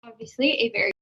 obviously a very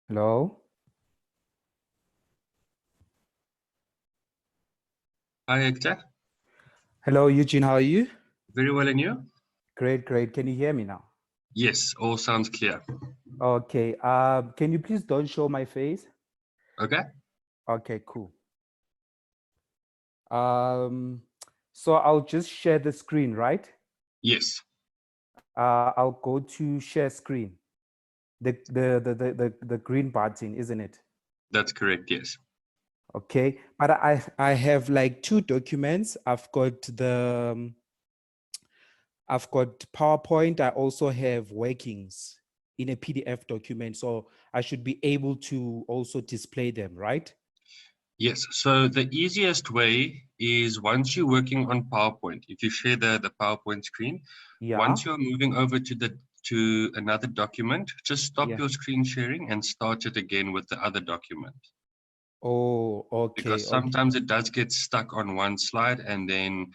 Hello. Hi, Hector. Hello, Eugene. How are you? Very well, and you? Great, great. Can you hear me now? Yes, all sounds clear. Okay. Can you please don't show my face? Okay. Okay, cool. So I'll just share the screen, right? Yes, I'll go to share screen. The green button, isn't it? that's correct. Yes. Okay. But I have like two documents. I've got PowerPoint. I also have workings in a PDF document. So I should be able to also display them, right? Yes. So the easiest way is once you're working on PowerPoint, if you share the PowerPoint screen, Yeah. once you're moving over to another document, just stop Yeah. your screen sharing and start it again with the other document. Oh, okay. Because Okay. sometimes it does get stuck on one slide and then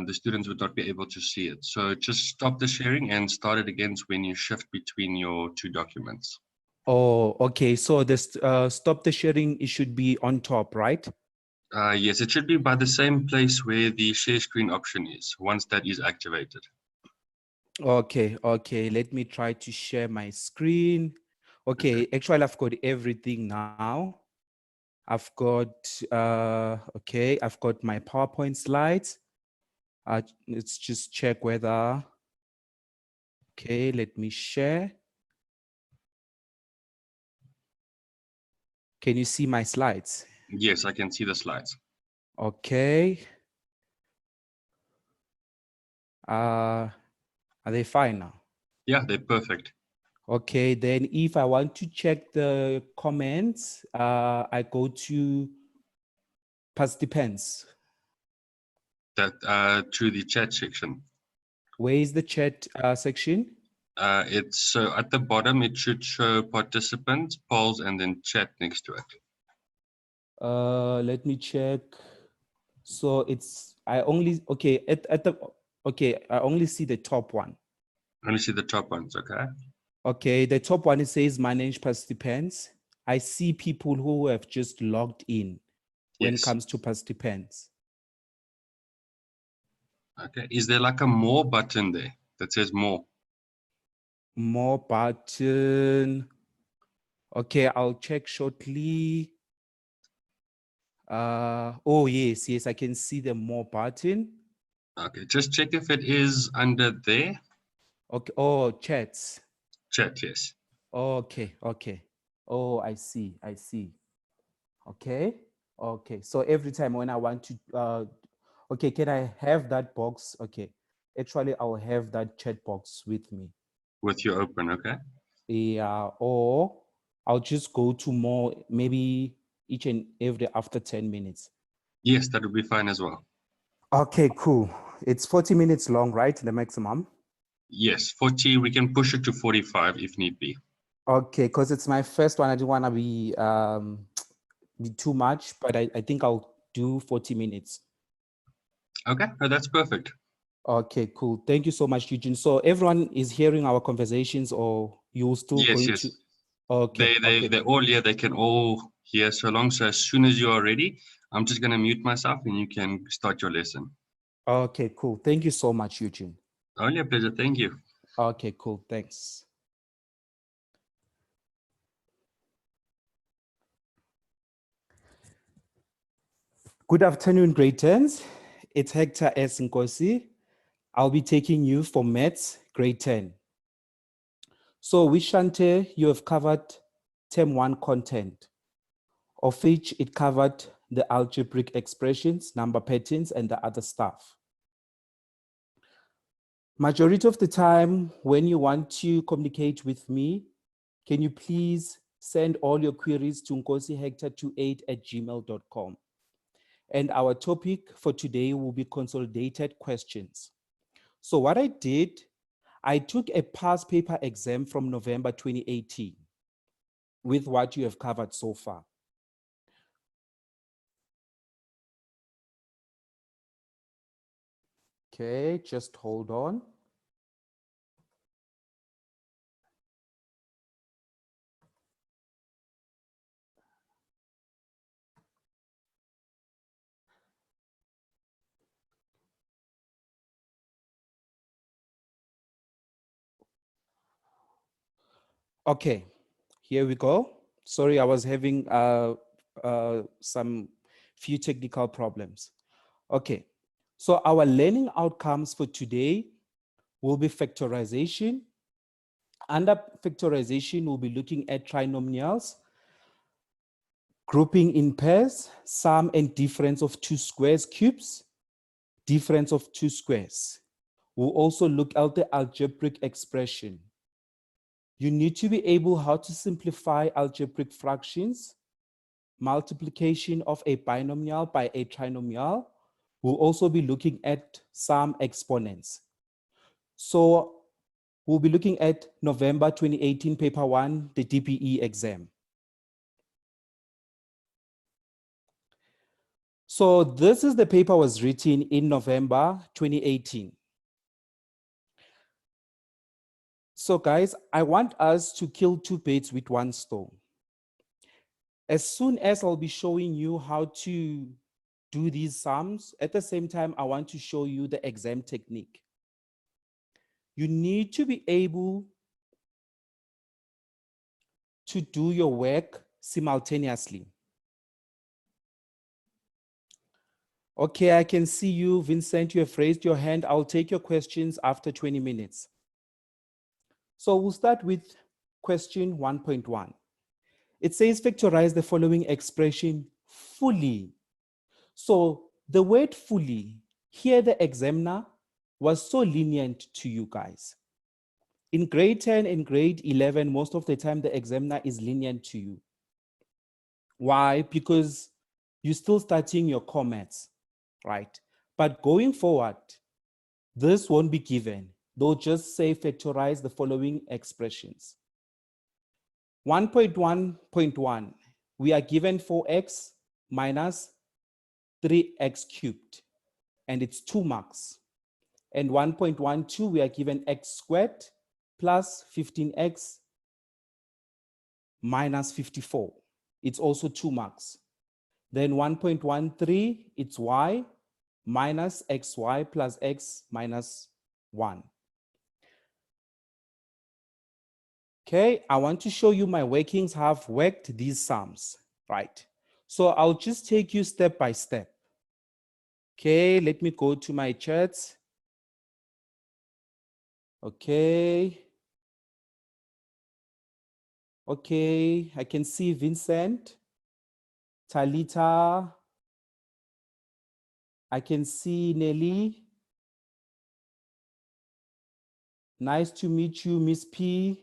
the students would not be able to see it. So just stop the sharing and start it again when you shift between your two documents. Oh, okay. So this stop the sharing, it should be on top, right? Yes, it should be by the same place where the share screen option is, once that is activated. Okay, okay. Let me try to share my screen. Okay, actually I've got everything now. I've got my PowerPoint slides. Let's just check whether, okay, let me share. Can you see my slides? Yes, I can see the slides. Okay. Are they fine now? Yeah, they're perfect. Okay, then if I want to check the comments, I go to participants. That to the chat section. Where is the chat section? It's so at the bottom it should show participants, polls, and then chat next to it. Let me check. So I only see the top one. Only see the top ones, okay? Okay, the top one, it says manage participants. I see people who have just logged in when it Yes. comes to participants. Okay. Is there like a more button there that says more? More button. Okay, I'll check shortly. Oh yes, yes, I can see the more button. Okay, just check if it is under there. Okay, oh, chats. Chat, yes. Okay, okay. Oh, I see, I see. Okay, okay. So every time when I want to, okay, can I have that box? Okay, actually, I'll have that chat box with me. With you open, okay? Yeah, or I'll just go to more, maybe each and every after 10 minutes. Yes, that would be fine as well. Okay, cool. It's 40 minutes long, right? The maximum. Yes, 40, we can push it to 45 if need be. Okay, because it's my first one. I don't want to be too much, but I think I'll do 40 minutes. Okay, no, that's perfect. Okay, cool. Thank you so much, Eugene. So everyone is hearing our conversations, or you're still Yes, going yes. to? Okay, okay. They're all here. They can all hear so long. So as soon as you are ready, I'm just going to mute myself and you can start your lesson. Okay, cool. Thank you so much, Eugene. Only a pleasure. Thank you. Okay, cool. Thanks. Good afternoon, grade 10s. It's Hector S. Nkosi. I'll be taking you for Maths, grade 10. So with Shante, you have covered term 1 content, of which it covered the algebraic expressions, number patterns, and the other stuff. Majority of the time, when you want to communicate with me, can you please send all your queries to nkosihector28@gmail.com. And our topic for today will be consolidated questions. So what I did, I took a past paper exam from November 2018 with what you have covered so far. Okay, just hold on. Okay, here we go. Sorry, I was having some few technical problems. Okay, so our learning outcomes for today will be factorization. Under factorization, we'll be looking at trinomials, grouping in pairs, sum and difference of two squares cubes, difference of two squares. We'll also look at the algebraic expression. You need to be able how to simplify algebraic fractions, multiplication of a binomial by a trinomial. We'll also be looking at some exponents. So we'll be looking at November 2018 paper 1, the DPE exam. So this is the paper was written in November 2018. So guys, I want us to kill two birds with one stone. As soon as I'll be showing you how to do these sums, at the same time, I want to show you the exam technique. You need to be able to do your work simultaneously. Okay, I can see you, Vincent, you have raised your hand. I'll take your questions after 20 minutes. So we'll start with question 1.1. It says factorize the following expression fully. So the word fully, here the examiner was so lenient to you guys. In grade 10 and grade 11, most of the time the examiner is lenient to you. Why? Because you're still starting your core maths, right? But going forward, this won't be given. They'll just say factorize the following expressions. 1.1.1, we are given 4x minus 3x cubed, and it's 2 marks. And 1.12, we are given x squared plus 15x minus 54. It's also 2 marks. Then 1.13, it's y minus xy plus x minus 1. Okay, I want to show you my workings have worked these sums, right? So I'll just take you step by step. Okay, let me go to my charts. Okay. Okay, I can see Vincent, Talita. I can see Nelly. Nice to meet you, Miss P.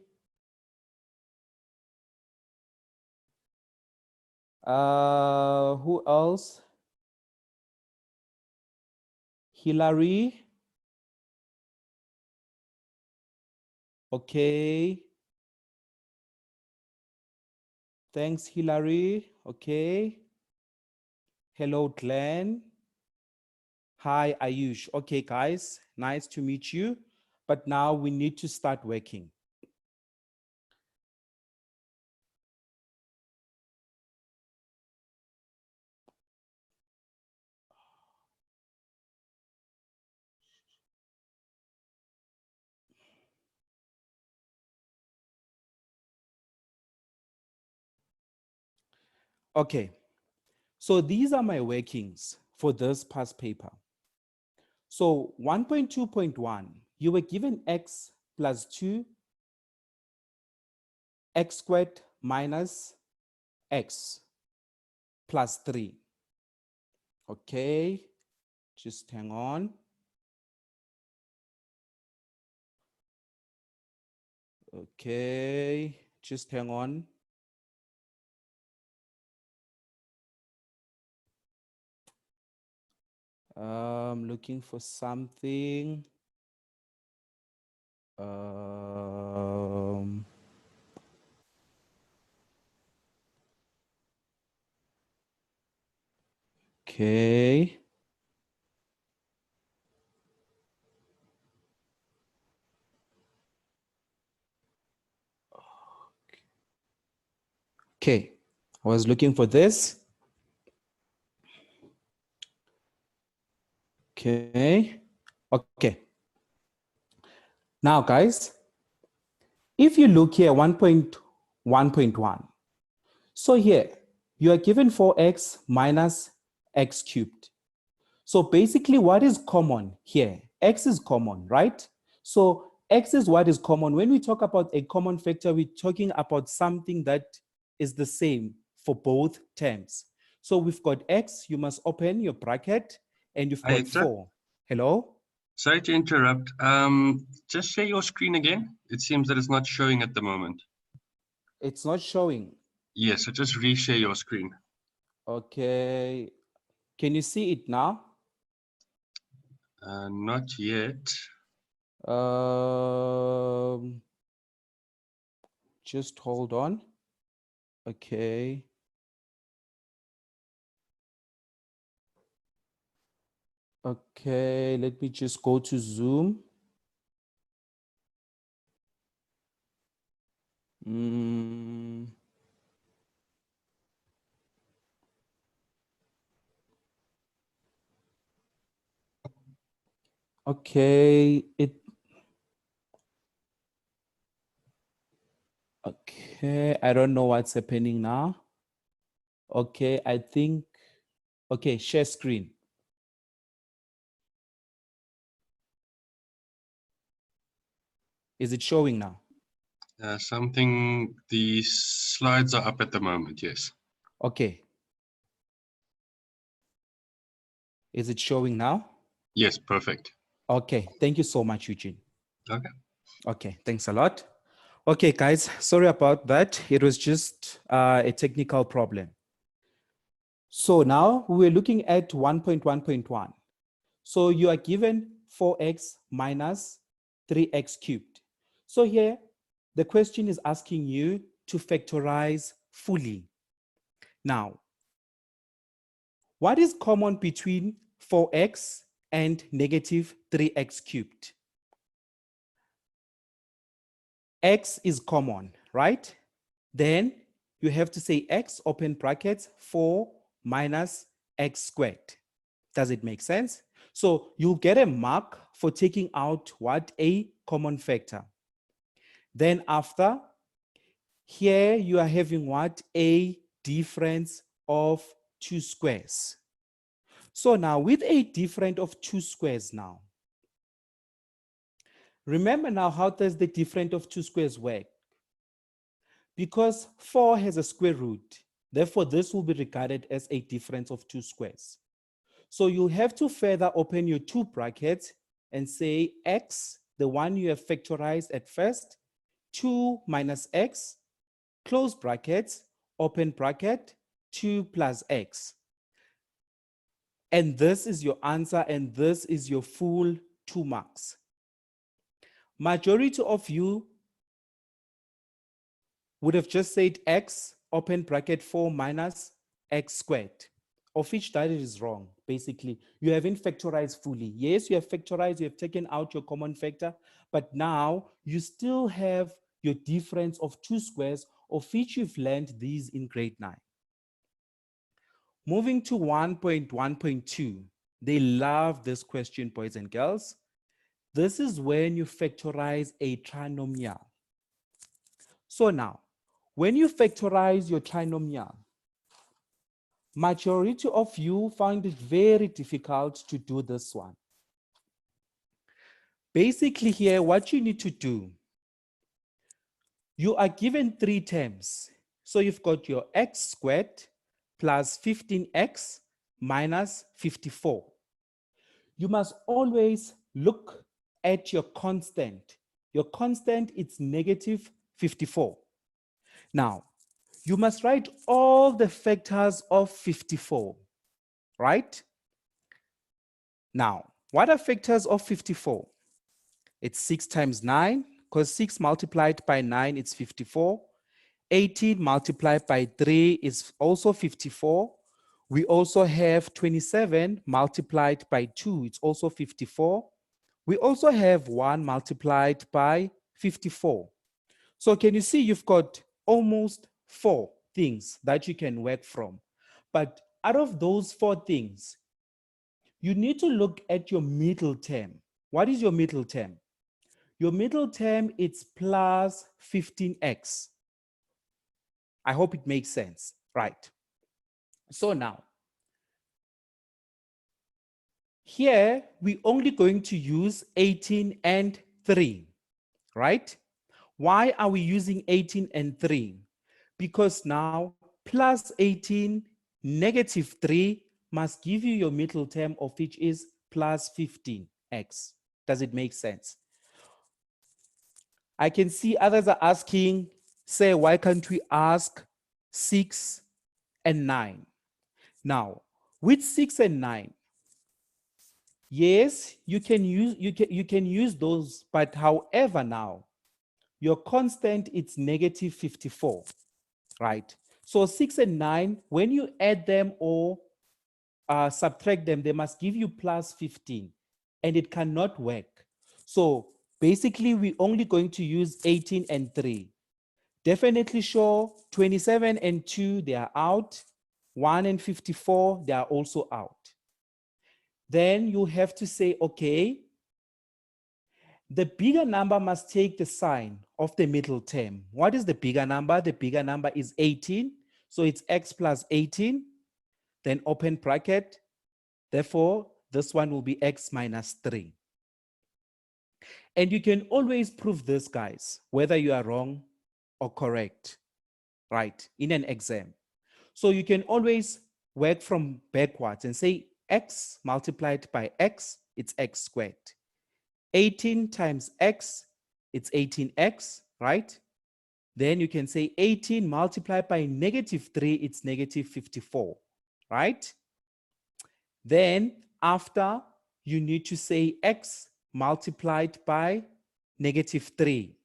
Who else? Hillary. Okay. Thanks, Hillary. Okay. Hello, Glenn. Hi, Ayush. Okay, guys, nice to meet you. But now we need to start working. Okay, so these are my workings for this past paper. So 1.2.1, you were given x plus 2, x squared minus x plus 3. Okay, just hang on. Okay, just hang on. Looking for something. Okay. Okay, I was looking for this. Okay, okay. Now, guys, if you look here, 1.1.2, 1.1. So here, you are given 4x minus x cubed. So basically what is common here? X is common, right? So x is what is common. When we talk about a common factor, we're talking about something that is the same for both terms. So we've got x, you must open your bracket, and you've Hi, got Hector. 4. Hello? Sorry to interrupt. Just share your screen again. It seems that it's not showing at the moment. It's not showing. Yes, so just reshare your screen. Okay. Can you see it now? Not yet. Um, just hold on. Okay. Okay, let me just go to Zoom. Okay, okay, I don't know what's happening now. Okay, I think, okay, share screen. Is it showing now? The slides are up at the moment, yes. Okay. Is it showing now? Yes, perfect. Okay, thank you so much, Eugene. Okay. Okay, thanks a lot. Okay, guys, sorry about that. It was just a technical problem. So now we're looking at 1.1.1. So you are given 4x minus 3x cubed. So here, the question is asking you to factorize fully. Now, what is common between 4x and negative 3x cubed? X is common, right? Then you have to say x, open brackets, 4 minus x squared. Does it make sense? So you'll get a mark for taking out what? A common factor. Then after, here you are having what? A difference of 2 squares. So now with a difference of 2 squares now, remember now how does the difference of 2 squares work? Because 4 has a square root, therefore this will be regarded as a difference of 2 squares. So you have to further open your 2 brackets and say x, the one you have factorized at first, 2 minus x, close brackets, open bracket, 2 plus x. And this is your answer, and this is your full 2 marks. Majority of you would have just said x, open bracket, 4 minus x squared, of which that is wrong, basically. You haven't factorized fully. Yes, you have factorized, you have taken out your common factor, but now you still have your difference of 2 squares, of which you've learned these in grade 9. Moving to 1.1.2, they love this question, boys and girls. This is when you factorize a trinomial. So now, when you factorize your trinomial, majority of you find it very difficult to do this one. Basically here, what you need to do, you are given 3 terms. So you've got your x squared plus 15x minus 54. You must always look at your constant. Your constant is negative 54. Now, you must write all the factors of 54, right? Now, what are factors of 54? It's 6 times 9, because 6 multiplied by 9 is 54. 18 multiplied by 3 is also 54. We also have 27 multiplied by 2, it's also 54. We also have 1 multiplied by 54. So can you see you've got almost 4 things that you can work from. But out of those 4 things, you need to look at your middle term. What is your middle term? Your middle term is plus 15x. I hope it makes sense, right? So now, here we're only going to use 18 and 3, right? Why are we using 18 and 3? Because now plus 18 negative 3 must give you your middle term, of which is plus 15x. Does it make sense? I can see others are asking, say, why can't we ask 6 and 9? Now, with 6 and 9, yes, you can use those, but however now, your constant it's negative 54, right? So 6 and 9, when you add them or subtract them, they must give you plus 15, and it cannot work. So basically, we're only going to use 18 and 3. Definitely sure, 27 and 2, they are out. 1 and 54, they are also out. Then you have to say, okay, the bigger number must take the sign of the middle term. What is the bigger number? The bigger number is 18. So it's x plus 18, then open bracket. Therefore, this one will be x minus 3. And you can always prove this, guys, whether you are wrong or correct, right, in an exam. So you can always work from backwards and say x multiplied by x, it's x squared. 18 times x, it's 18x, right? Then you can say 18 multiplied by negative 3, it's negative 54, right? Then after, you need to say x multiplied by negative 3.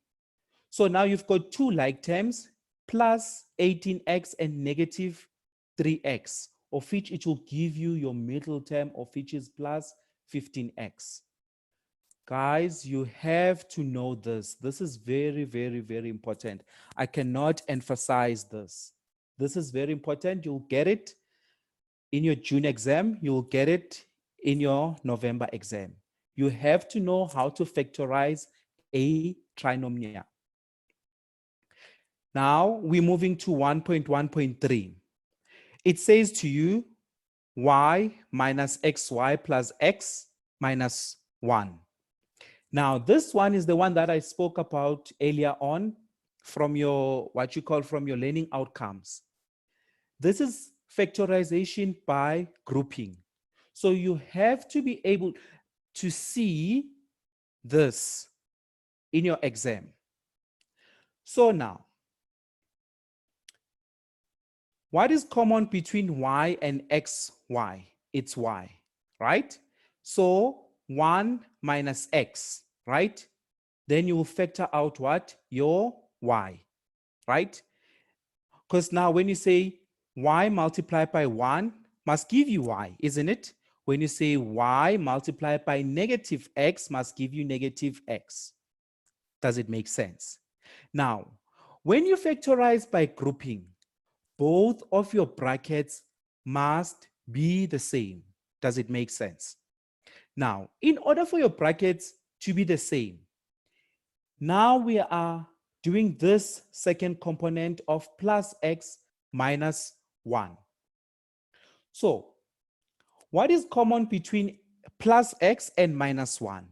So now you've got two like terms, plus 18x and negative 3x, of which it will give you your middle term, of which is plus 15x. Guys, you have to know this. This is very, very, very important. I cannot emphasize this. This is very important. You'll get it in your June exam. You'll get it in your November exam. You have to know how to factorize a trinomial. Now we're moving to 1.1.3. It says to you y minus xy plus x minus 1. Now, this one is the one that I spoke about earlier on from your, what you call from your learning outcomes. This is factorization by grouping. So you have to be able to see this in your exam. So now, what is common between y and xy? It's y, right? So 1 minus x, right? Then you will factor out what? Your y, right? Because now when you say y multiplied by 1 must give you y, isn't it? When you say y multiplied by negative x must give you negative x. Does it make sense? Now, when you factorize by grouping, both of your brackets must be the same. Does it make sense? Now, in order for your brackets to be the same, now we are doing this second component of plus x minus 1. So, what is common between plus x and minus 1?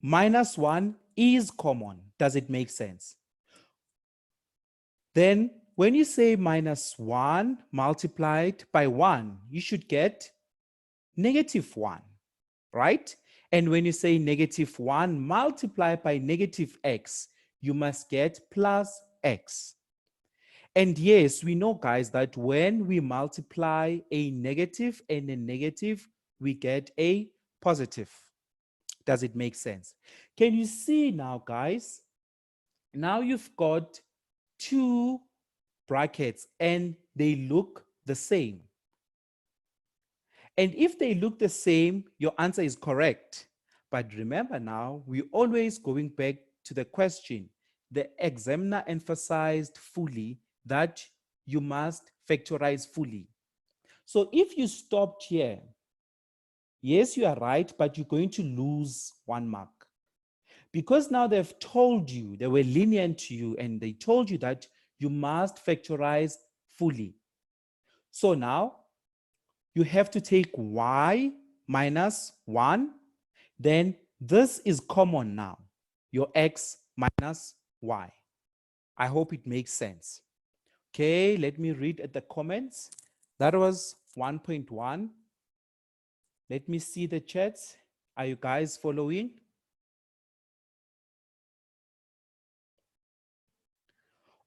Minus 1 is common. Does it make sense? Then, when you say minus 1 multiplied by 1, you should get negative 1, right? And when you say negative 1 multiplied by negative x, you must get plus x. And yes, we know, guys, that when we multiply a negative and a negative, we get a positive. Does it make sense? Can you see now, guys? Now you've got two brackets and they look the same. And if they look the same, your answer is correct. But remember now, we're always going back to the question. The examiner emphasized fully that you must factorize fully. So if you stopped here, yes, you are right, but you're going to lose 1 mark. Because now they've told you, they were lenient to you, and they told you that you must factorize fully. So now you have to take y minus 1. Then this is common now, your x minus y. I hope it makes sense. Okay, let me read at the comments. That was 1.1. Let me see the chats. Are you guys following?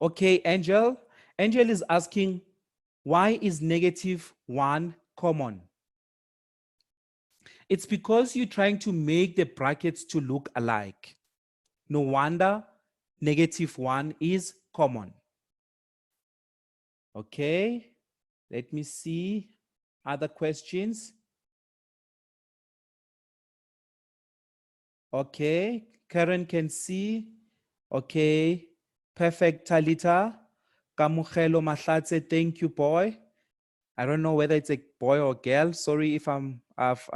Okay, Angel. Angel is asking, why is -1 common? It's because you're trying to make the brackets to look alike. No wonder -1 is common. Okay, let me see other questions. Okay, Karen can see. Okay, perfect, Talita. Kamugelo Mahlatse, thank you, boy. I don't know whether it's a boy or girl. Sorry if I've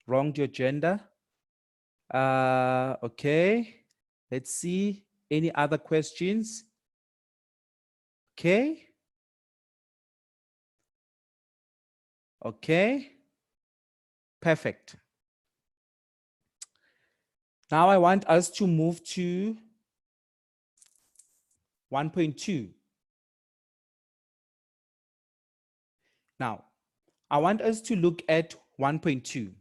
wronged your gender. Okay, let's see. Any other questions? Okay. Okay. Perfect. Now I want us to move to 1.2. Now, I want us to look at 1.2.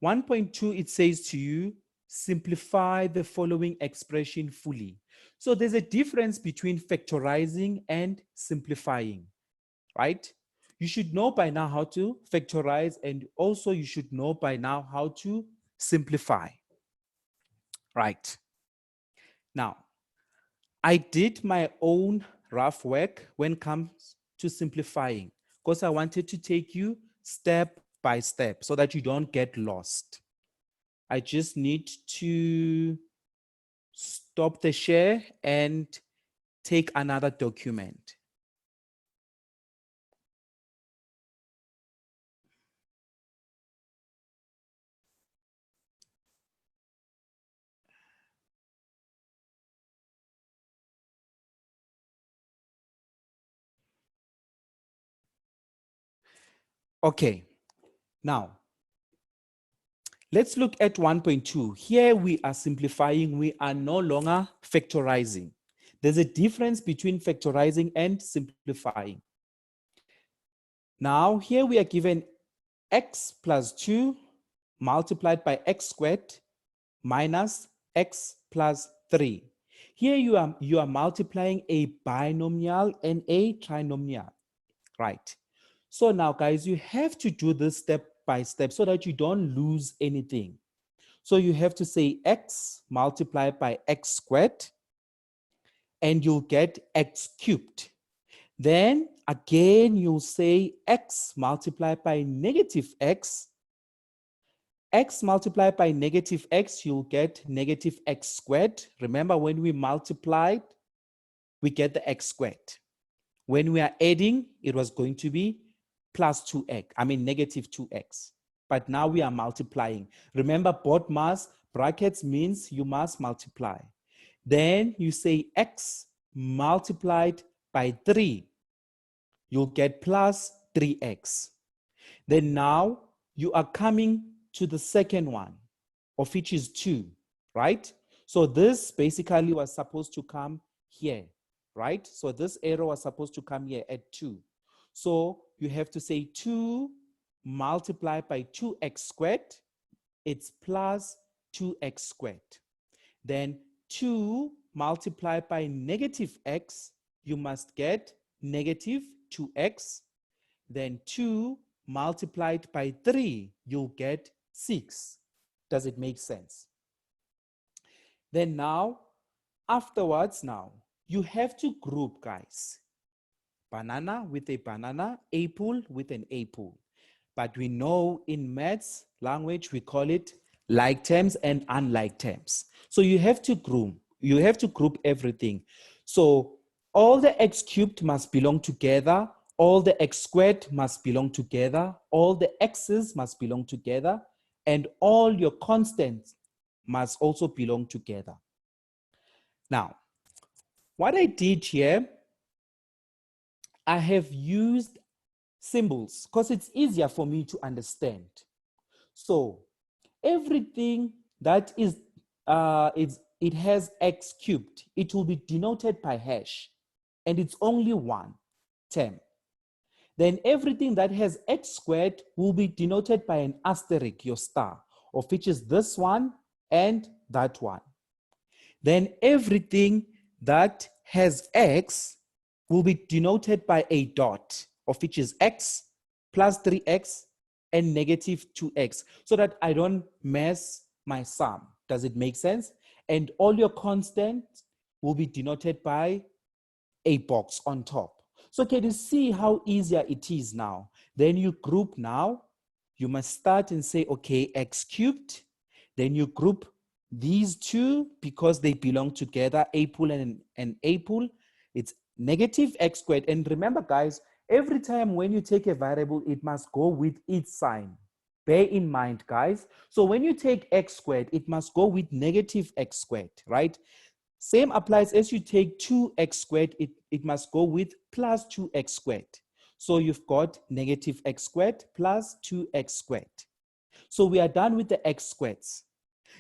1.2, it says to you, simplify the following expression fully. So there's a difference between factorizing and simplifying, right? You should know by now how to factorize, and also you should know by now how to simplify, right? Now, I did my own rough work when it comes to simplifying because I wanted to take you step by step so that you don't get lost. I just need to stop the share and take another document. Okay, now let's look at 1.2. Here we are simplifying, we are no longer factorizing. There's a difference between factorizing and simplifying. Now here we are given x plus 2 multiplied by x squared minus x plus 3. Here you are multiplying a binomial and a trinomial, right? So now guys, you have to do this step by step so that you don't lose anything. So you have to say x multiplied by x squared and you'll get x cubed. Then again, you'll say x multiplied by negative x. X multiplied by negative x, you'll get negative x squared. Remember, when we multiplied, we get the x squared. When we are adding, it was going to be plus 2x, negative 2x. But now we are multiplying. Remember, both mass brackets means you must multiply. Then you say x multiplied by 3. You'll get plus 3x. Then now you are coming to the second one, of which is 2, right? So this basically was supposed to come here, right? So this arrow was supposed to come here at 2. So you have to say 2 multiplied by 2x squared, it's plus 2x squared. Then 2 multiplied by negative x, you must get negative 2x. Then 2 multiplied by 3, you'll get 6. Does it make sense? Then now, afterwards now, you have to group, guys. Banana with a banana, apple with an apple. But we know in maths language, we call it like terms and unlike terms. So you have to group. You have to group everything. So all the x cubed must belong together. All the x squared must belong together. All the x's must belong together. And all your constants must also belong together. Now, What I did here, I have used symbols because it's easier for me to understand. So everything that is, it has x cubed, it will be denoted by hash, and it's only one term. Then everything that has x squared will be denoted by an asterisk, your star, of which is this one and that one. Then everything that has x will be denoted by a dot, of which is x plus 3x and negative 2x, so that I don't mess my sum. Does it make sense? And all your constants will be denoted by a box on top. So can you see how easier it is now? Then you group now. You must start and say, okay, x cubed. Then you group these two because they belong together, a pool and a pool. It's negative x squared. And remember, guys, every time when you take a variable, it must go with its sign. Bear in mind, guys. So when you take x squared, it must go with negative x squared, right? Same applies as you take 2x squared, it must go with plus 2x squared. So you've got negative x squared plus 2x squared. So we are done with the x squareds.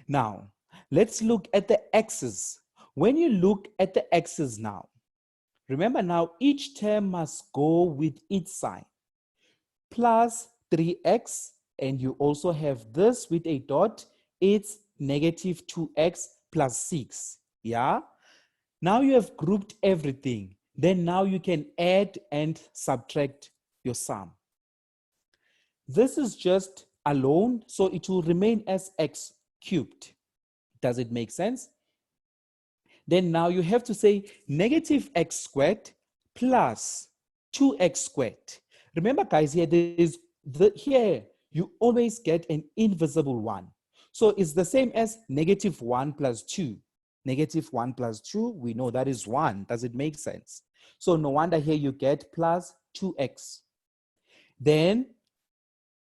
Now, let's look at the x's. When you look at the x's now, remember now each term must go with its sign. Plus 3x, and you also have this with a dot, it's negative 2x plus 6. Yeah? Now you have grouped everything. Then now you can add and subtract your sum. This is just alone, so it will remain as x cubed. Does it make sense? Then now you have to say negative x squared plus 2x squared. Remember, guys, here here you always get an invisible one. So it's the same as negative 1 plus 2. Negative 1 plus 2, we know that is 1. Does it make sense? So no wonder here you get plus 2x. Then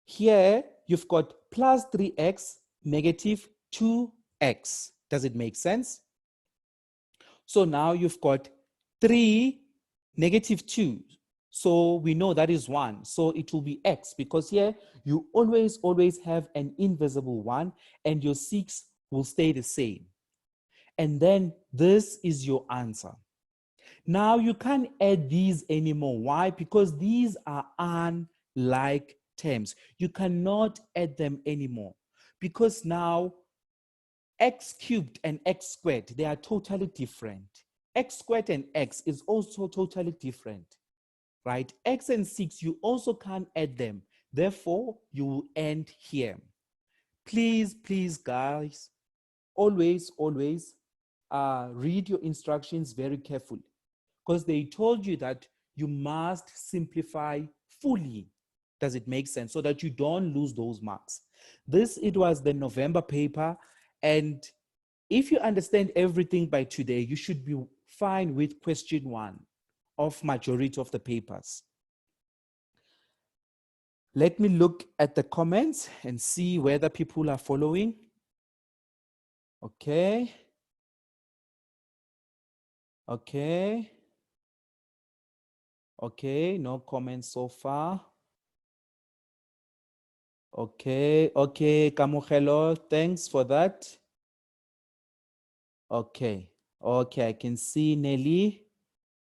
here you've got plus 3x, negative 2x. Does it make sense? So now you've got 3, negative 2. So we know that is 1. So it will be x, because here you always have an invisible 1, and your 6 will stay the same. And then this is your answer. Now you can't add these anymore. Why? Because these are unlike terms. You cannot add them anymore, because now x cubed and x squared, they are totally different. X squared and x is also totally different, right? X and 6, you also can't add them. Therefore, you will end here. Please, guys, always read your instructions very carefully, because they told you that you must simplify fully. Does it make sense? So that you don't lose those marks. It was the November paper, and if you understand everything by today, you should be fine with question 1 of majority of the papers. Let me look at the comments and see whether people are following. Okay. Okay. Okay, no comments so far. Okay, Kamugelo, thanks for that. Okay, I can see Nelly.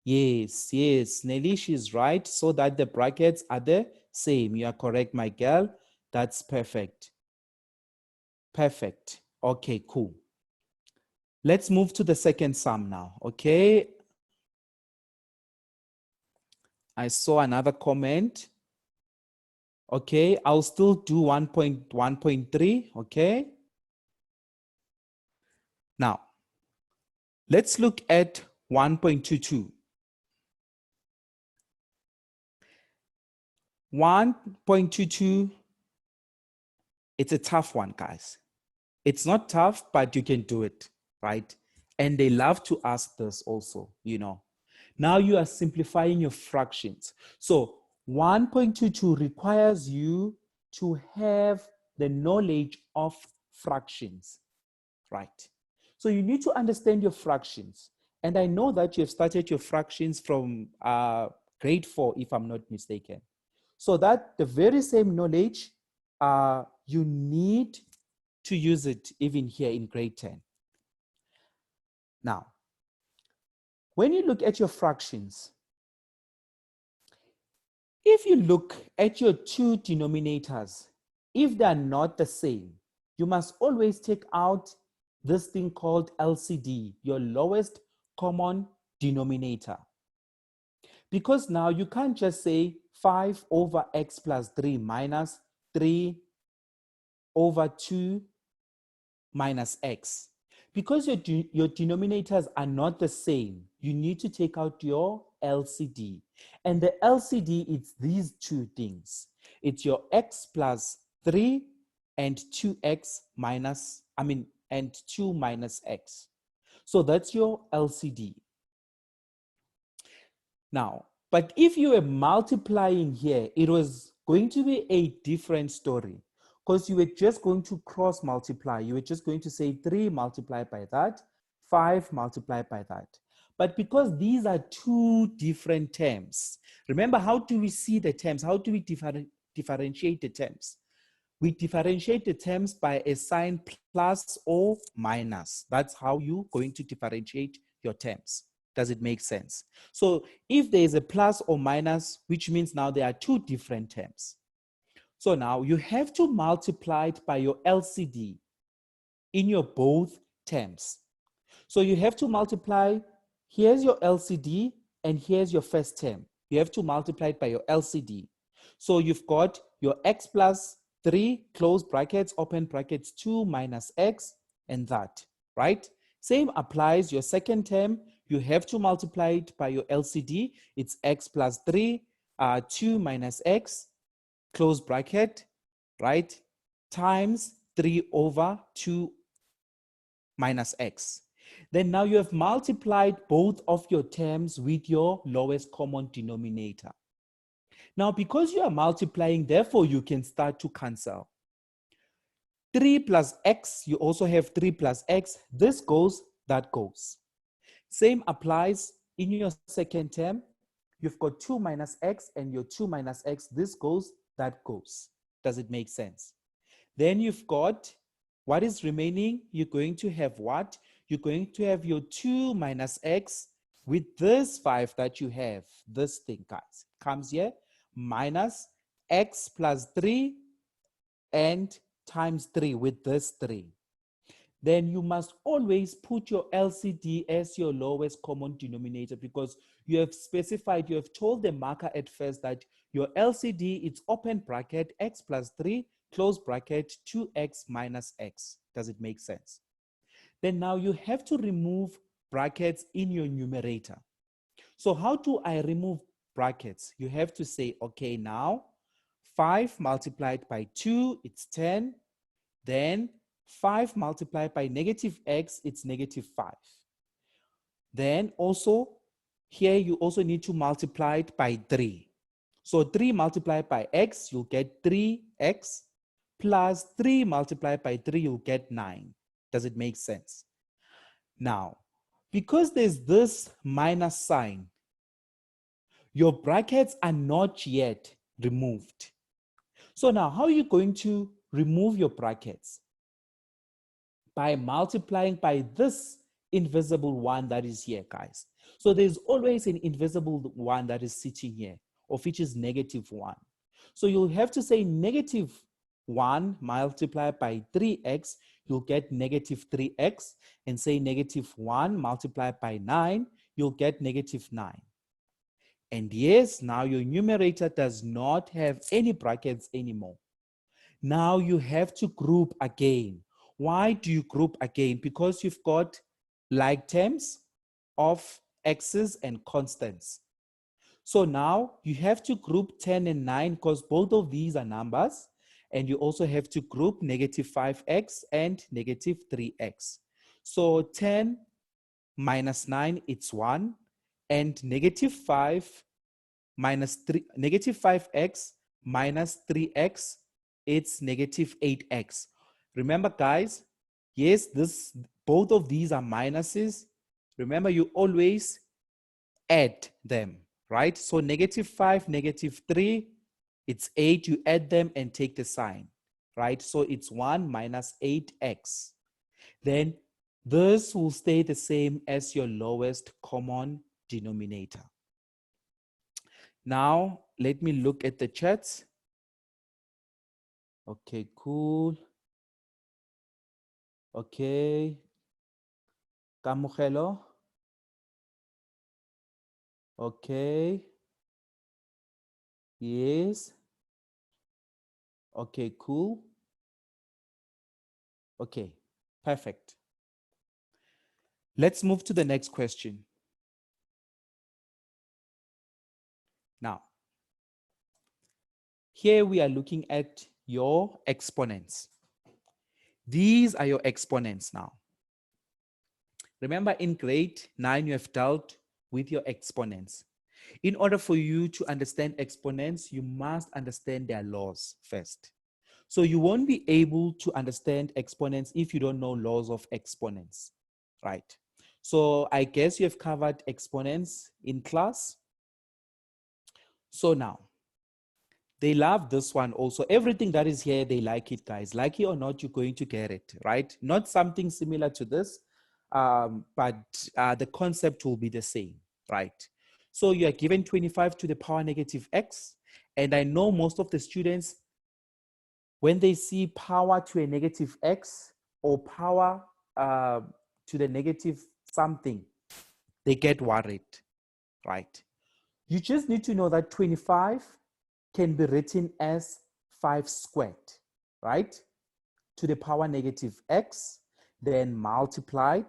Yes, Nelly, she's right. So that the brackets are the same. You are correct, my girl. That's perfect. Perfect. Okay, cool. Let's move to the second sum now, okay? I saw another comment. Okay, I'll still do 1.1.3, okay? Now, let's look at 1.22. 1.22, it's a tough one, guys. It's not tough, but you can do it, right? And they love to ask this also, you know. Now you are simplifying your fractions. So 1.22 requires you to have the knowledge of fractions, right? So you need to understand your fractions. And I know that you've started your fractions from grade 4, if I'm not mistaken. So that the very same knowledge, you need to use it even here in grade 10. Now, when you look at your fractions, if you look at your two denominators, if they are not the same, you must always take out this thing called LCD, your lowest common denominator. Because now you can't just say 5 over x plus 3 minus 3 over 2 minus x. Because your denominators are not the same, you need to take out your LCD. And the LCD is these two things. It's your x plus 3 and 2x minus, and 2 minus x. So that's your LCD. Now, but if you were multiplying here, it was going to be a different story because you were just going to cross multiply. You were just going to say 3 multiplied by that, 5 multiplied by that. But because these are two different terms, remember, how do we see the terms? How do we differentiate the terms? We differentiate the terms by a sign plus or minus. That's how you're going to differentiate your terms. Does it make sense? So if there is a plus or minus, which means now there are two different terms. So now you have to multiply it by your LCD in your both terms. So you have to multiply, here's your LCD and here's your first term. You have to multiply it by your LCD. So you've got your x plus 3, close brackets, open brackets, 2 minus x, and that, right? Same applies your second term. You have to multiply it by your LCD. It's x plus 3, 2 minus x, close bracket, right? Times 3 over 2 minus x. Then now you have multiplied both of your terms with your lowest common denominator. Now, because you are multiplying, therefore you can start to cancel. 3 plus x, you also have 3 plus x. This goes, that goes. Same applies in your second term. You've got 2 minus x and your 2 minus x. This goes, that goes. Does it make sense? Then you've got what is remaining. You're going to have what? You're going to have your 2 minus x with this 5 that you have. This thing, guys, comes here, minus x plus 3 and times 3 with this 3. Then you must always put your LCD as your lowest common denominator because you have specified, you have told the marker at first that your LCD, it's open bracket, x plus 3, close bracket, 2x minus x. Does it make sense? Then now you have to remove brackets in your numerator. So how do I remove brackets? You have to say, okay, now 5 multiplied by 2, it's 10. Then 5 multiplied by negative x, it's negative 5. Then also, here you also need to multiply it by 3. So 3 multiplied by x, you'll get 3x, plus 3 multiplied by 3, you'll get 9. Does it make sense? Now, because there's this minus sign, your brackets are not yet removed. So now, how are you going to remove your brackets? By multiplying by this invisible one that is here, guys. So there's always an invisible one that is sitting here, of which is negative 1. So you'll have to say negative 1 multiplied by 3x, you'll get negative 3x, and say negative 1 multiplied by 9, you'll get negative 9. And yes, now your numerator does not have any brackets anymore. Now you have to group again. Why do you group again? Because you've got like terms of x's and constants. So now you have to group 10 and 9 because both of these are numbers. And you also have to group negative 5x and negative 3x. So 10 minus 9, it's 1. And negative 5 minus 3, negative 5x minus 3x, it's negative 8x. Remember, guys, yes, both of these are minuses. remember you always add them, right? So -5, -3, it's 8, you add them and take the sign, right? So it's 1 minus 8x. Then this will stay the same as your lowest common denominator. Now, let me look at the chats. Okay, cool. Okay. Kamugelo. Okay. Yes. Okay, cool. Okay, perfect. Let's move to the next question. Now, here we are looking at your exponents. These are your exponents now. Remember, in grade 9, you have dealt with your exponents. In order for you to understand exponents, you must understand their laws first. So you won't be able to understand exponents if you don't know laws of exponents, right? So I guess you have covered exponents in class. So now, they love this one also. Everything that is here, they like it, guys. Like it or not, you're going to get it, right? Not something similar to this, but the concept will be the same, right? So you are given 25 to the power negative x. And I know most of the students, when they see power to a negative x or power to the negative something, they get worried, right? You just need to know that 25 can be written as 5 squared, right? To the power negative x, then multiplied.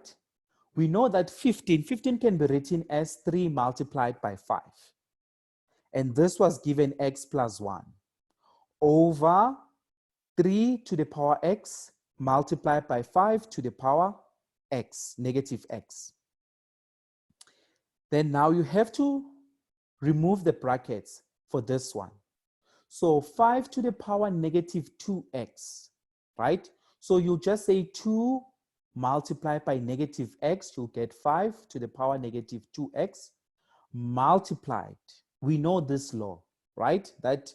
We know that 15 can be written as 3 multiplied by 5. And this was given x plus 1 over 3 to the power x multiplied by 5 to the power x, negative x. Then now you have to remove the brackets for this one. So 5 to the power negative 2x, right? So you just say 2 multiplied by negative x, you'll get 5 to the power negative 2x multiplied. We know this law, right? That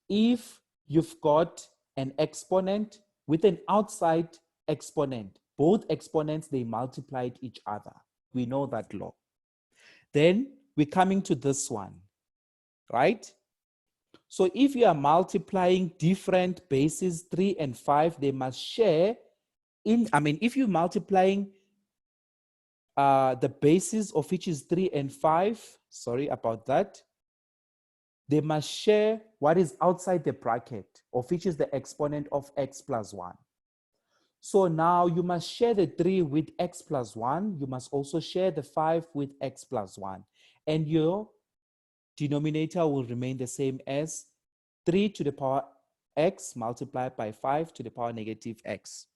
if you've got an exponent with an outside exponent, both exponents, they multiplied each other. We know that law. Then we're coming to this one, right? So if you are multiplying different bases, 3 and 5, they must share if you're multiplying the bases of which is 3 and 5, sorry about that, they must share what is outside the bracket, of which is the exponent of x plus 1. So now you must share the 3 with x plus 1. You must also share the 5 with x plus 1. And your denominator will remain the same as 3 to the power x multiplied by 5 to the power negative x.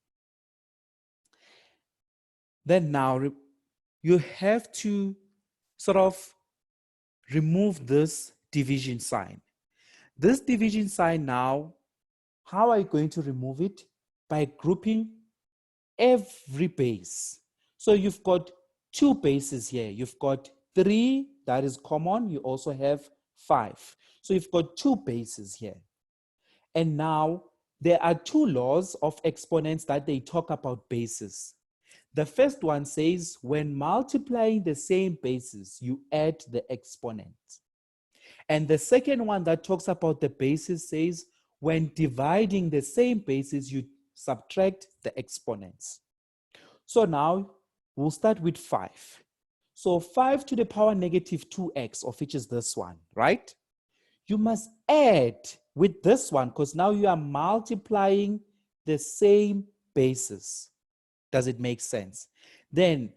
Then now you have to sort of remove this division sign. This division sign now, how are you going to remove it? By grouping every base. So you've got 2 bases here. You've got 3, that is common. You also have 5. So you've got 2 bases here. And now there are 2 laws of exponents that they talk about bases. The first one says when multiplying the same bases, you add the exponent. And the second one that talks about the bases says when dividing the same bases, you subtract the exponents. So now we'll start with 5. So 5 to the power negative 2x, of which is this one, right? You must add with this one because now you are multiplying the same bases. Does it make sense? Then,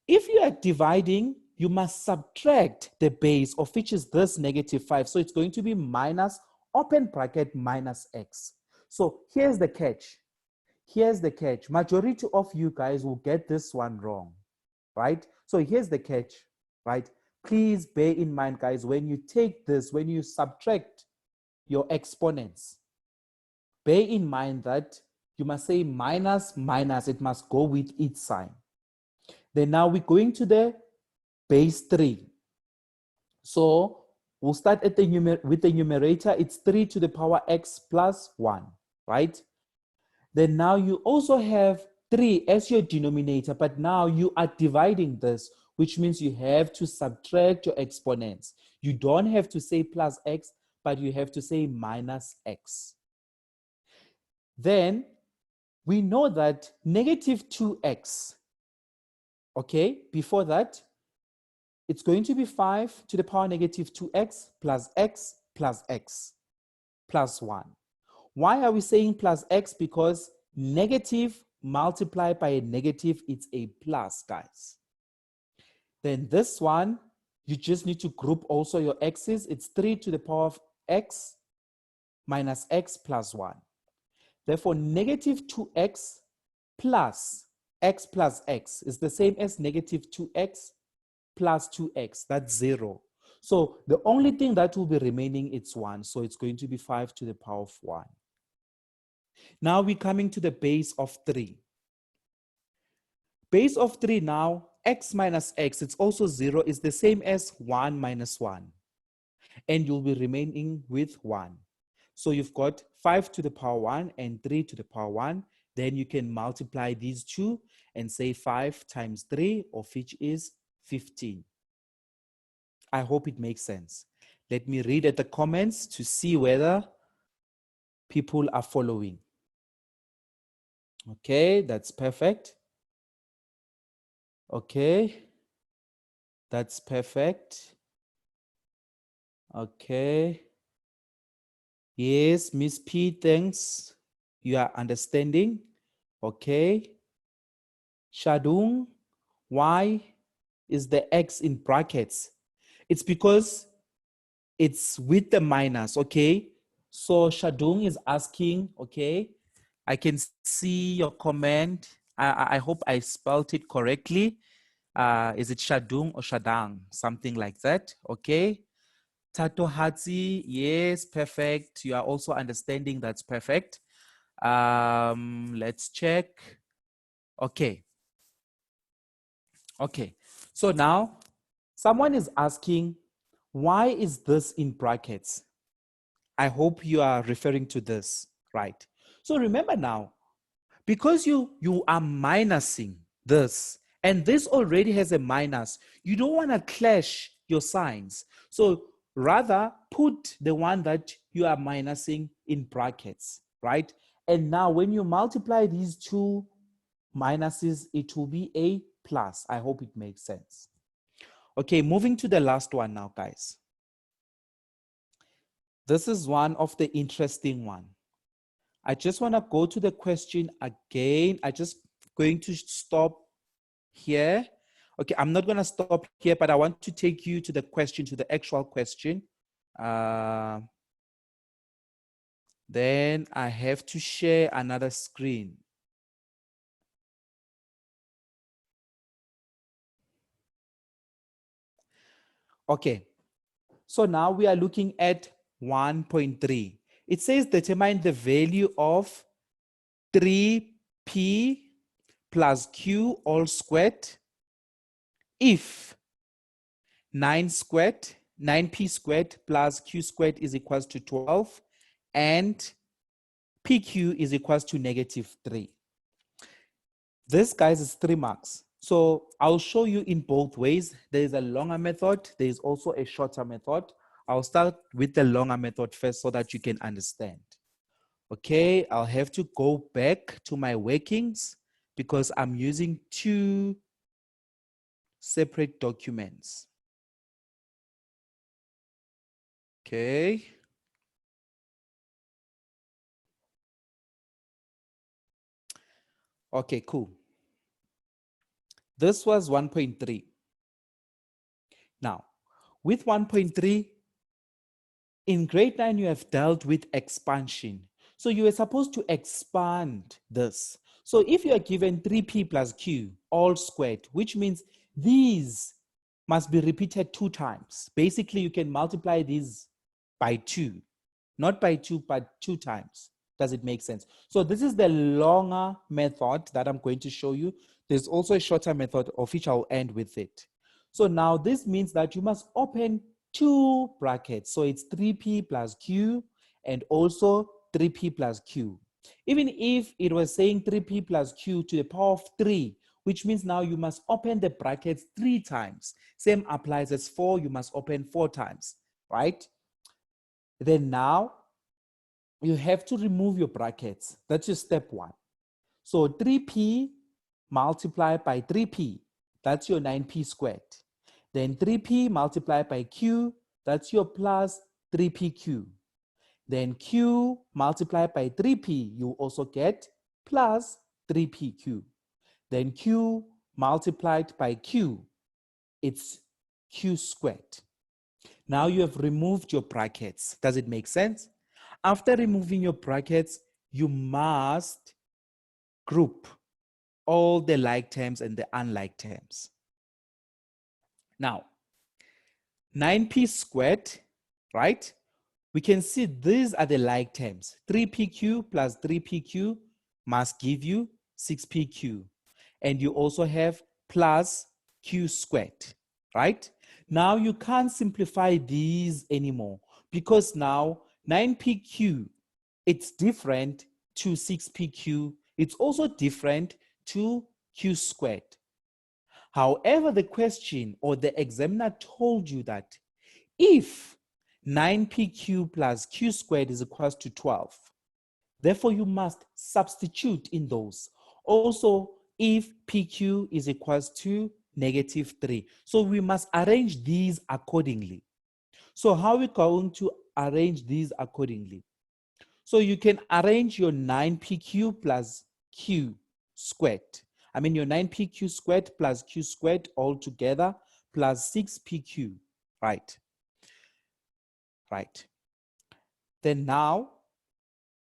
if you are dividing, you must subtract the base, of which is this negative 5. So it's going to be minus, open bracket, minus x. So here's the catch. Here's the catch. Majority of you guys will get this one wrong, right? So here's the catch, right? Please bear in mind, guys, when you take this, when you subtract your exponents, bear in mind that you must say minus, minus. It must go with each sign. Then now we're going to the base 3. So we'll start at with the numerator. It's 3 to the power x plus 1, right? Then now you also have 3 as your denominator, but now you are dividing this, which means you have to subtract your exponents. You don't have to say plus x, but you have to say minus x. Then we know that negative 2x, okay, before that, it's going to be 5 to the power negative 2x plus x plus 1. Why are we saying plus x? Because negative multiplied by a negative, it's a plus, guys. Then this one, you just need to group also your x's. It's 3 to the power of x minus x plus 1. Therefore, negative 2x plus x is the same as negative 2x plus 2x. That's 0. So the only thing that will be remaining is 1. So it's going to be 5 to the power of 1. Now we're coming to the base of 3. Base of 3 now, x minus x, it's also 0, is the same as 1 minus 1. And you'll be remaining with 1. So you've got 5 to the power 1 and 3 to the power 1. Then you can multiply these two and say 5 times 3, of which is 15. I hope it makes sense. Let me read at the comments to see whether people are following. Okay, that's perfect. Okay, that's perfect. Okay. Yes, Miss P, thanks. You are understanding. Okay. Shadung, why is the X in brackets? It's because it's with the minus, okay? So Shadung is asking, okay, I can see your comment. I hope I spelled it correctly. Is it Shadung or Shadang? Something like that, okay? Tato Hatsi, yes, perfect. You are also understanding, that's perfect. Let's check. Okay. Okay, so now someone is asking, why is this in brackets? I hope you are referring to this, right? So remember now, because you are minusing this, and this already has a minus, you don't want to clash your signs. So rather put the one that you are minusing in brackets, right? And now when you multiply these two minuses, it will be a plus. I hope it makes sense. Okay, moving to the last one now, guys. This is one of the interesting one. I just want to go to the question again. I just going to stop here. Okay, I'm not going to stop here, but I want to take you to the question, to the actual question. Then I have to share another screen. Okay, so now we are looking at 1.3. It says determine the value of 3p plus q all squared if 9p squared plus q squared is equals to 12 and pq is equals to -3. This, guys, is 3 marks. So I'll show you in both ways. There is a longer method. There is also a shorter method. I'll start with the longer method first so that you can understand. Okay, I'll have to go back to my workings because I'm using 2 separate documents. Okay. Okay, cool. This was 1.3. Now, with 1.3, in grade 9, you have dealt with expansion. So you are supposed to expand this. So if you are given 3p plus q all squared, which means these must be repeated 2 times. Basically, you can multiply these by 2, not by 2, but 2 times. Does it make sense? So this is the longer method that I'm going to show you There's also a shorter method of which I'll end with it. So now this means that you must open two brackets. So it's 3p plus q and also 3p plus q. Even if it was saying 3p plus q to the power of 3, which means now you must open the brackets 3 times. Same applies as 4, you must open 4 times, right? Then now you have to remove your brackets. That's your step 1. So 3p multiplied by 3p, that's your 9p squared. Then 3p multiplied by q, that's your plus 3pq. Then q multiplied by 3p, you also get plus 3pq. Then q multiplied by q, it's q squared. Now you have removed your brackets. Does it make sense? After removing your brackets, you must group all the like terms and the unlike terms. Now, 9p squared, right? We can see these are the like terms. 3pq plus 3pq must give you 6pq. And you also have plus q squared, right? Now you can't simplify these anymore because now 9pq, it's different to 6pq. It's also different to q squared. However, the question or the examiner told you that if 9pq plus q squared is equals to 12, therefore you must substitute in those. Also, if pq is equals to negative 3. So we must arrange these accordingly. So how are we going to arrange these accordingly? So you can arrange your 9pq plus q squared. I mean your 9pq squared plus q squared all together plus 6pq, right? Right. Then now,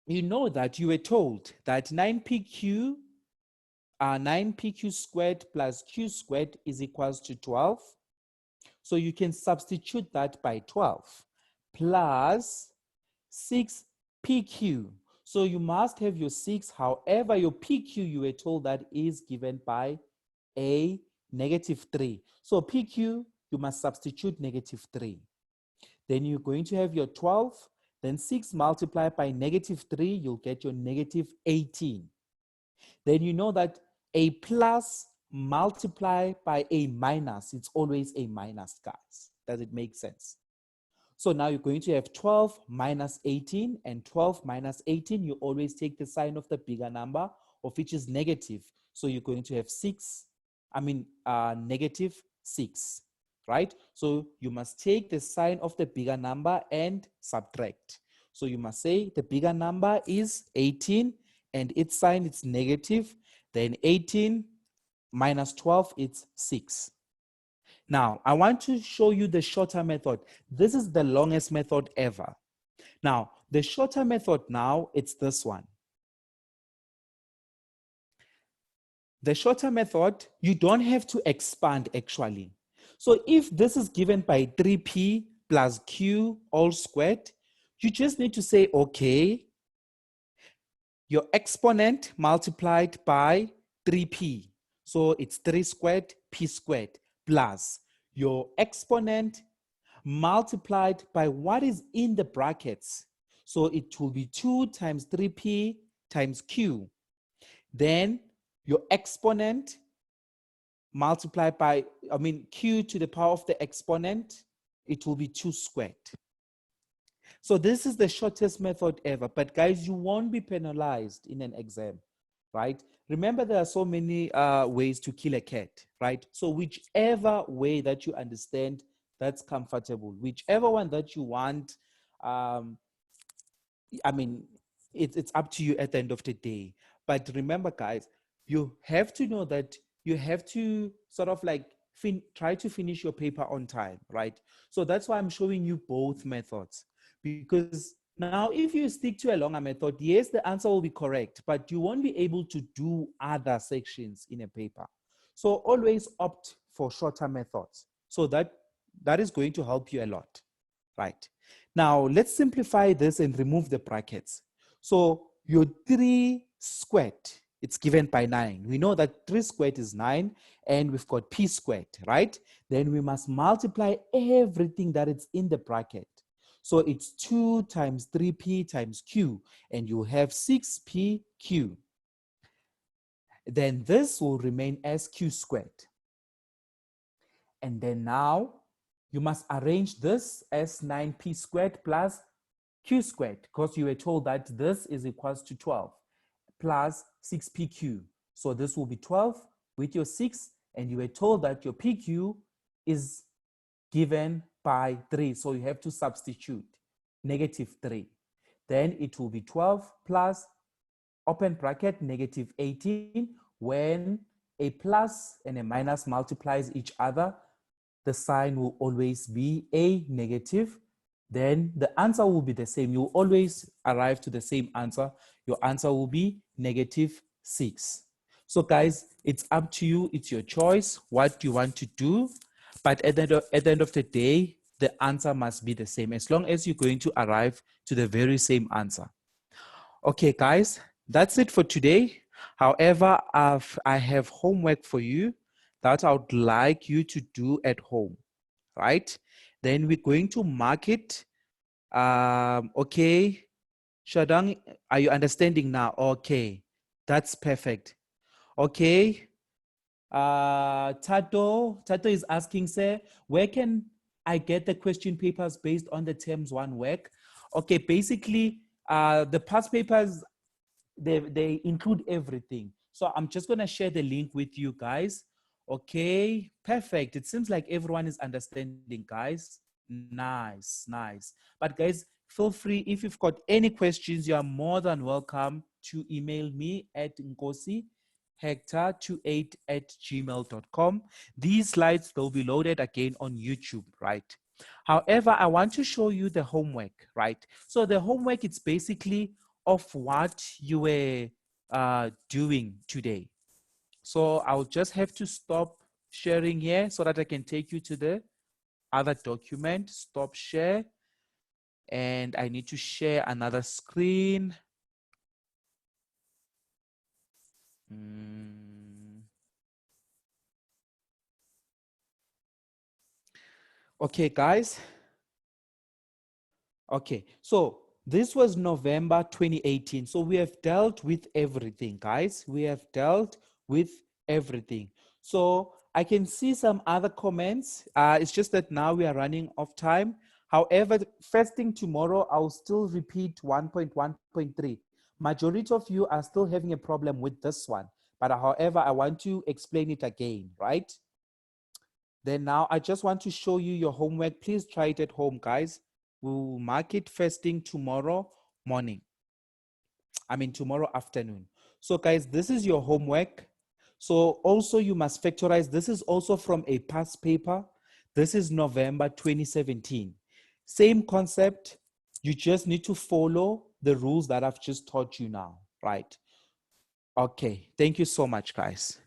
you know that you were told that 9pq squared plus q squared is equals to 12. So you can substitute that by 12 plus 6pq. So you must have your 6. However, your pq, you were told that is given by a negative 3. So pq, you must substitute negative 3. Then you're going to have your 12. Then 6 multiplied by negative 3, you'll get your negative 18. Then you know that a plus multiplied by a minus, it's always a minus, guys. Does it make sense? So now you're going to have 12 minus 18, and 12 minus 18, you always take the sign of the bigger number, of which is negative. So you're going to have negative 6, right? So you must take the sign of the bigger number and subtract. So you must say the bigger number is 18 and its sign is negative. Then 18 minus 12, it's 6. Now, I want to show you the shorter method. This is the longest method ever. Now, the shorter method now, it's this one. The shorter method, you don't have to expand actually. So if this is given by 3p plus q all squared, you just need to say, okay, your exponent multiplied by 3p. So it's 3 squared, p squared, plus your exponent multiplied by what is in the brackets. So it will be 2 times 3p times q. Then your exponent multiplied by, q to the power of the exponent, it will be 2 squared. So this is the shortest method ever, but guys, you won't be penalized in an exam, right? Remember, there are so many ways to kill a cat, right? So whichever way that you understand, that's comfortable. Whichever one that you want, it's up to you at the end of the day. But remember, guys, you have to know that you have to sort of like try to finish your paper on time, right? So that's why I'm showing you both methods. Because now if you stick to a longer method, yes, the answer will be correct, but you won't be able to do other sections in a paper. So always opt for shorter methods. So that is going to help you a lot, right? Now let's simplify this and remove the brackets. So your 3 squared It's given by 9. We know that 3 squared is 9, and we've got p squared, right? Then we must multiply everything that is in the bracket. So it's 2 times 3p times q, and you have 6pq. Then this will remain as q squared. And then now you must arrange this as 9p squared plus q squared, because you were told that this is equals to 12 plus 6pq. So this will be 12 with your 6, and you were told that your pq is given by 3. So you have to substitute -3. Then it will be 12 plus open bracket -18. When a plus and a minus multiplies each other, the sign will always be a negative. Then the answer will be the same. You always arrive to the same answer. Your answer will be -6. So guys, it's up to you. It's your choice what you want to do. But at the end of the day, the answer must be the same as long as you're going to arrive to the very same answer. Okay, guys, that's it for today. However, I have homework for you that I would like you to do at home, right? Then we're going to mark it. Okay, Shadang, are you understanding now? Okay, that's perfect. Okay, Tato is asking, sir, where can I get the question papers based on the terms 1 work? Okay, basically, the past papers, they include everything. So I'm just gonna share the link with you guys. Okay, perfect. It seems like everyone is understanding, guys. Nice, nice. But guys, feel free, if you've got any questions, you are more than welcome to email me at nkosihector28@gmail.com. These slides, they'll be loaded again on YouTube, right? However, I want to show you the homework, right? So the homework, it's basically of what you were doing today. So I'll just have to stop sharing here so that I can take you to the other document. Stop share. And I need to share another screen. Okay, guys. Okay, so this was November 2018. So we have dealt with everything, guys. We have dealt with everything. So I can see some other comments. It's just that now we are running off time. However, first thing tomorrow, I'll still repeat 1.1.3. Majority of you are still having a problem with this one. But however, I want to explain it again, right? Then now I just want to show you your homework. Please try it at home, guys. We'll mark it first thing tomorrow morning. Tomorrow afternoon. So guys, this is your homework. So also you must factorize. This is also from a past paper. This is November 2017. Same concept. You just need to follow the rules that I've just taught you now, right? Okay, thank you so much, guys.